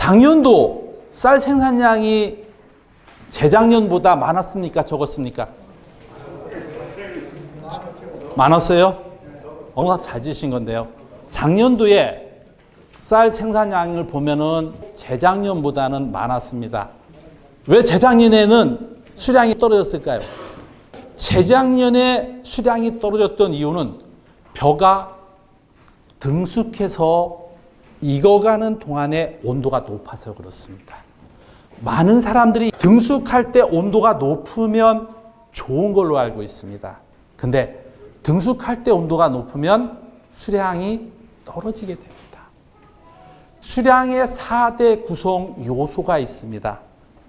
작년도 쌀 생산량이 재작년보다 많았습니까? 적었습니까? 많았어요? 너무나 잘 지신 건데요. 작년도에 쌀 생산량을 보면은 재작년보다는 많았습니다. 왜 재작년에는 수량이 떨어졌을까요? 재작년에 수량이 떨어졌던 이유는 벼가 등숙해서 익어가는 동안에 온도가 높아서 그렇습니다. 많은 사람들이 등숙할 때 온도가 높으면 좋은 걸로 알고 있습니다. 근데 등숙할 때 온도가 높으면 수량이 떨어지게 됩니다. 수량의 4대 구성 요소가 있습니다.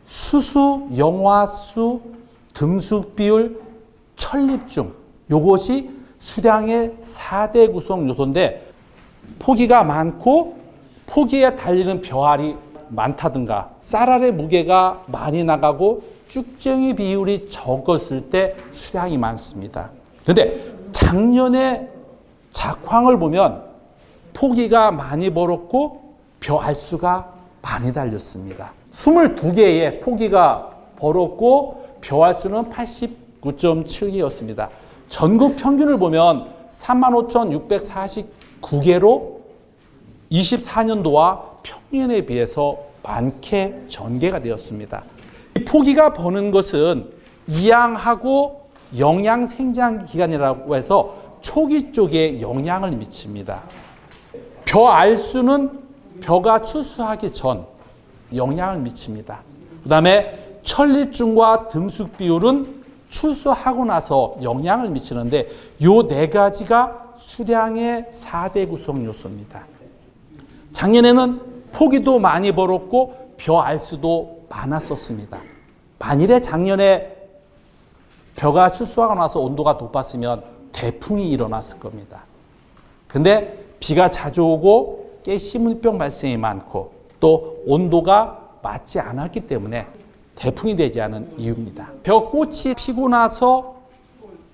수수, 영화수, 등숙 비율, 천립중. 이것이 수량의 4대 구성 요소인데 포기가 많고 포기에 달리는 벼알이 많다든가 쌀알의 무게가 많이 나가고 쭉쟁이 비율이 적었을 때 수량이 많습니다. 그런데 작년에 작황을 보면 포기가 많이 벌었고 벼알수가 많이 달렸습니다. 22개의 포기가 벌었고 벼알수는 89.7개였습니다. 전국 평균을 보면 35,649개로 24년도와 평년에 비해서 많게 전개가 되었습니다. 이 포기가 버는 것은 이양하고 영양 생장 기간이라고 해서 초기 쪽에 영향을 미칩니다. 벼 알수는 벼가 출수하기 전 영향을 미칩니다. 그 다음에 천립중과 등숙 비율은 출수하고 나서 영향을 미치는데 요 네 가지가 수량의 4대 구성 요소입니다. 작년에는 포기도 많이 벌었고 벼 알수도 많았었습니다. 만일에 작년에 벼가 출수하고 나서 온도가 높았으면 대풍이 일어났을 겁니다. 근데 비가 자주 오고 깨씨물병 발생이 많고 또 온도가 맞지 않았기 때문에 대풍이 되지 않은 이유입니다. 벼꽃이 피고 나서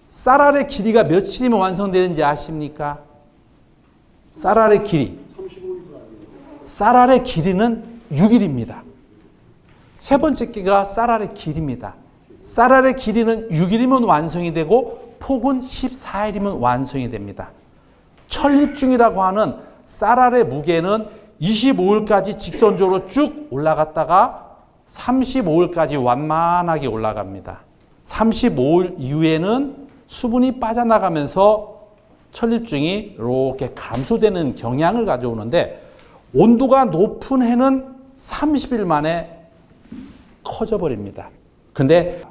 쌀알의 길이가 며칠이면 완성되는지 아십니까? 쌀알의 길이. 쌀알의 길이는 6일입니다. 세 번째 개가 쌀알의 길이입니다. 쌀알의 길이는 6일이면 완성이 되고 폭은 14일이면 완성이 됩니다. 천립중이라고 하는 쌀알의 무게는 25일까지 직선적으로 쭉 올라갔다가 35일까지 완만하게 올라갑니다. 35일 이후에는 수분이 빠져나가면서 천립중이 이렇게 감소되는 경향을 가져오는데 온도가 높은 해는 30일 만에 커져버립니다. 근데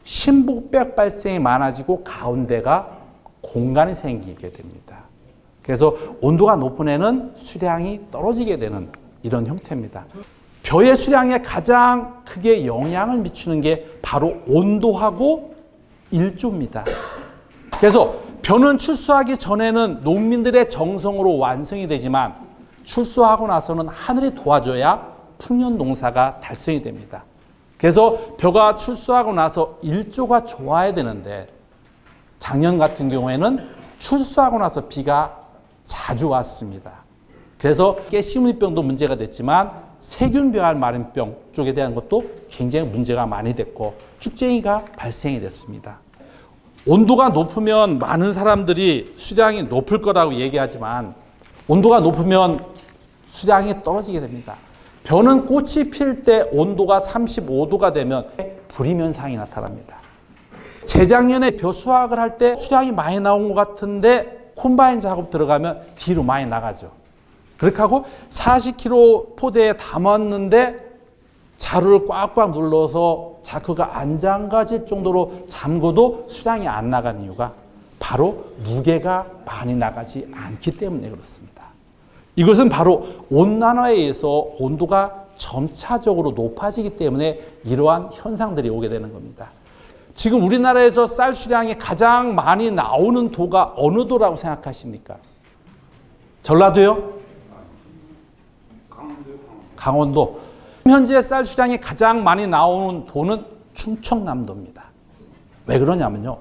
신복백 발생이 많아지고 가운데가 공간이 생기게 됩니다. 그래서 온도가 높은 해는 수량이 떨어지게 되는 이런 형태입니다. 벼의 수량에 가장 크게 영향을 미치는 게 바로 온도하고 일조입니다. 그래서 벼는 출수하기 전에는 농민들의 정성으로 완성이 되지만 출수하고 나서는 하늘이 도와줘야 풍년 농사가 달성이 됩니다. 그래서 벼가 출수하고 나서 일조가 좋아야 되는데 작년 같은 경우에는 출수하고 나서 비가 자주 왔습니다. 그래서 깨씨무늬병도 문제가 됐지만 세균벼알 마른병 쪽에 대한 것도 굉장히 문제가 많이 됐고 쭉쟁이가 발생이 됐습니다. 온도가 높으면 많은 사람들이 수량이 높을 거라고 얘기하지만 온도가 높으면 수량이 떨어지게 됩니다. 벼는 꽃이 필 때 온도가 35도가 되면 불임현상이 나타납니다. 재작년에 벼 수확을 할 때 수량이 많이 나온 것 같은데 콤바인 작업 들어가면 뒤로 많이 나가죠. 그렇게 하고 40kg 포대에 담았는데 자루를 꽉꽉 눌러서 자크가 안 잠가질 정도로 잠궈도 수량이 안 나간 이유가 바로 무게가 많이 나가지 않기 때문에 그렇습니다. 이것은 바로 온난화에 의해서 온도가 점차적으로 높아지기 때문에 이러한 현상들이 오게 되는 겁니다. 지금 우리나라에서 쌀 수량이 가장 많이 나오는 도가 어느 도라고 생각하십니까? 전라도요? 강원도. 현재 쌀 수량이 가장 많이 나오는 도는 충청남도입니다. 왜 그러냐면요.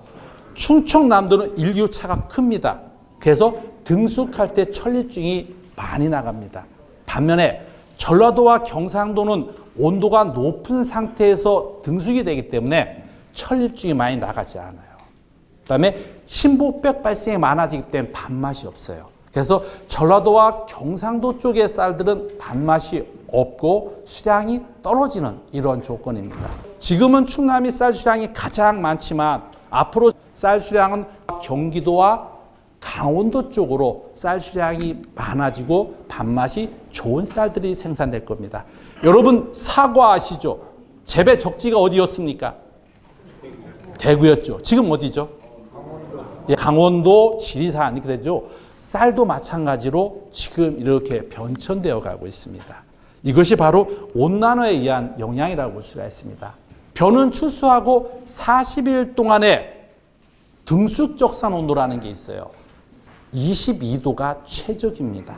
충청남도는 일교차가 큽니다. 그래서 등숙할 때 천립중이 많이 나갑니다. 반면에 전라도와 경상도는 온도가 높은 상태에서 등수기 되기 때문에 천립중이 많이 나가지 않아요. 그다음에 신보백 발생이 많아지기 때문에 밥맛이 없어요. 그래서 전라도와 경상도 쪽의 쌀들은 밥맛이 없고 수량이 떨어지는 이런 조건입니다. 지금은 충남이 쌀 수량이 가장 많지만 앞으로 쌀 수량은 경기도와 강원도 쪽으로 쌀 수량이 많아지고 밥맛이 좋은 쌀들이 생산될 겁니다. 여러분 사과 아시죠? 재배 적지가 어디였습니까? 대구였죠. 지금 어디죠? 강원도, 지리산 이렇게 되죠. 쌀도 마찬가지로 지금 이렇게 변천되어 가고 있습니다. 이것이 바로 온난화에 의한 영향이라고 볼 수가 있습니다. 벼는 추수하고 40일 동안에 등수적산 온도라는 게 있어요. 22도가 최적입니다.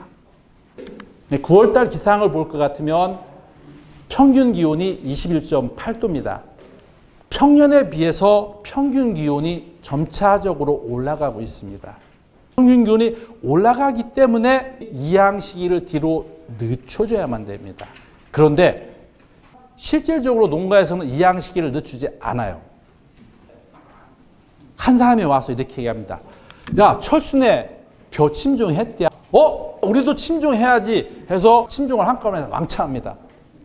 9월달 기상을 볼 것 같으면 평균 기온이 21.8도입니다. 평년에 비해서 평균 기온이 점차적으로 올라가고 있습니다. 평균 기온이 올라가기 때문에 이양 시기를 뒤로 늦춰줘야만 됩니다. 그런데 실질적으로 농가에서는 이양 시기를 늦추지 않아요. 한 사람이 와서 이렇게 얘기합니다. 야, 철순에 벼 침종했대야. 우리도 침종해야지 해서 침종을 한꺼번에 왕창합니다.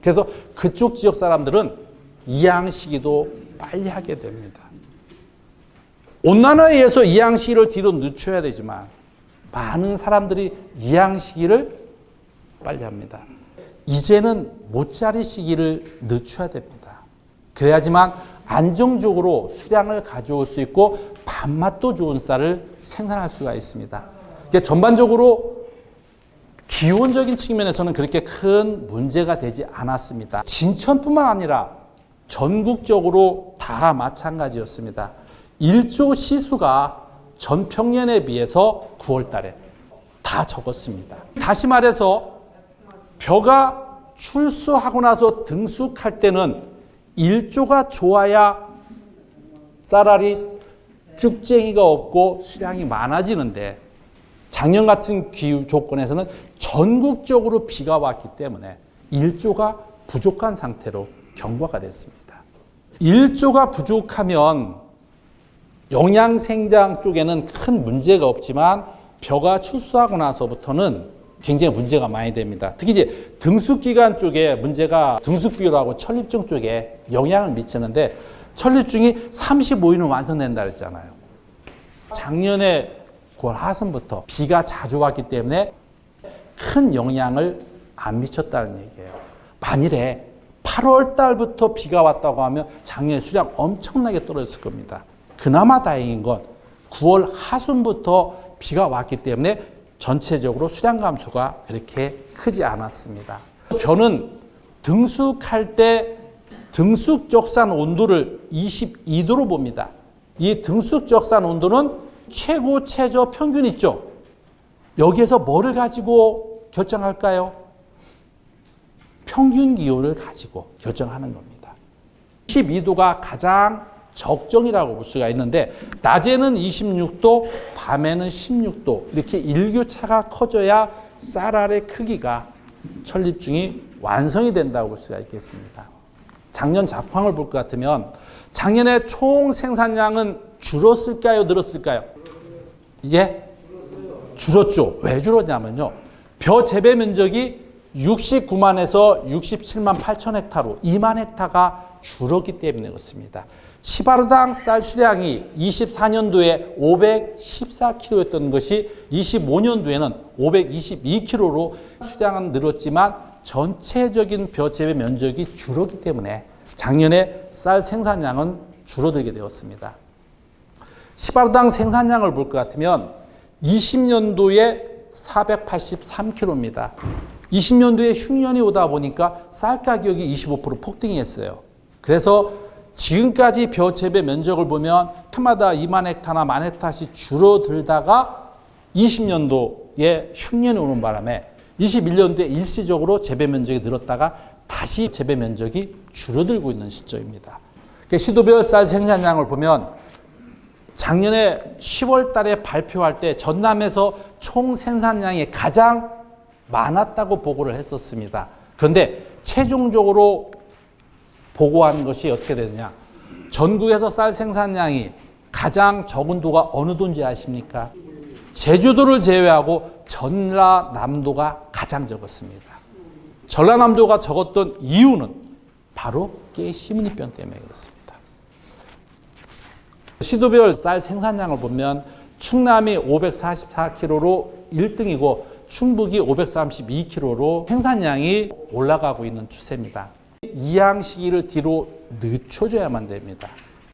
그래서 그쪽 지역 사람들은 이양 시기도 빨리 하게 됩니다. 온난화에 의해서 이양 시기를 뒤로 늦춰야 되지만 많은 사람들이 이양 시기를 빨리 합니다. 이제는 모짜리 시기를 늦춰야 됩니다. 그래야지만 안정적으로 수량을 가져올 수 있고 밥맛도 좋은 쌀을 생산할 수가 있습니다. 전반적으로 기온적인 측면에서는 그렇게 큰 문제가 되지 않았습니다. 진천뿐만 아니라 전국적으로 다 마찬가지였습니다. 일조 시수가 전평년에 비해서 9월 달에 다 적었습니다. 다시 말해서 벼가 출수하고 나서 등숙할 때는 일조가 좋아야 쌀알이 쭉쟁이가 없고 수량이 많아지는데 작년 같은 기후 조건에서는 전국적으로 비가 왔기 때문에 일조가 부족한 상태로 경과가 됐습니다. 일조가 부족하면 영양생장 쪽에는 큰 문제가 없지만 벼가 출수하고 나서부터는 굉장히 문제가 많이 됩니다. 특히 이제 등숙기간 쪽에 문제가 등숙비료하고 천립중 쪽에 영향을 미치는데 천립중이 35일은 완성된다 그랬잖아요. 작년에 9월 하순부터 비가 자주 왔기 때문에 큰 영향을 안 미쳤다는 얘기예요. 만일에 8월 달부터 비가 왔다고 하면 작년에 수량 엄청나게 떨어졌을 겁니다. 그나마 다행인 건 9월 하순부터 비가 왔기 때문에 전체적으로 수량 감소가 그렇게 크지 않았습니다. 벼는 등숙할 때 등숙적산 온도를 22도로 봅니다. 이 등숙적산 온도는 최고 최저 평균 있죠. 여기에서 뭐를 가지고 결정할까요? 평균 기온을 가지고 결정하는 겁니다. 22도가 가장 적정이라고 볼 수가 있는데 낮에는 26도, 밤에는 16도 이렇게 일교차가 커져야 쌀알의 크기가 천립중이 완성이 된다고 볼 수가 있겠습니다. 작년 작황을 볼 것 같으면 작년에 총 생산량은 줄었을까요? 늘었을까요? 예? 줄었죠. 왜 줄었냐면요. 벼 재배 면적이 69만에서 67만 8천 헥타로 2만 헥타가 줄었기 때문에 그렇습니다. 시바르당 쌀 수량이 24년도에 514kg였던 것이 25년도에는 522kg로 수량은 늘었지만 전체적인 벼 재배 면적이 줄었기 때문에 작년에 쌀 생산량은 줄어들게 되었습니다. 시바르당 생산량을 볼 것 같으면 20년도에 483kg입니다. 20년도에 흉년이 오다 보니까 쌀 가격이 25% 폭등했어요. 그래서 지금까지 벼 재배 면적을 보면 해마다 2만 헥타나 1만 헥타씩 줄어들다가 20년도에 흉년이 오는 바람에 21년도에 일시적으로 재배 면적이 늘었다가 다시 재배 면적이 줄어들고 있는 시점입니다. 시도별 쌀 생산량을 보면 작년에 10월 달에 발표할 때 전남에서 총 생산량이 가장 많았다고 보고를 했었습니다. 그런데 최종적으로 보고한 것이 어떻게 되느냐. 전국에서 쌀 생산량이 가장 적은 도가 어느 도인지 아십니까? 제주도를 제외하고 전라남도가 가장 적었습니다. 전라남도가 적었던 이유는 바로 깨 시무늬병 때문에 그렇습니다. 시도별 쌀 생산량을 보면 충남이 544kg로 1등이고 충북이 532kg로 생산량이 올라가고 있는 추세입니다. 이항 시기를 뒤로 늦춰줘야만 됩니다.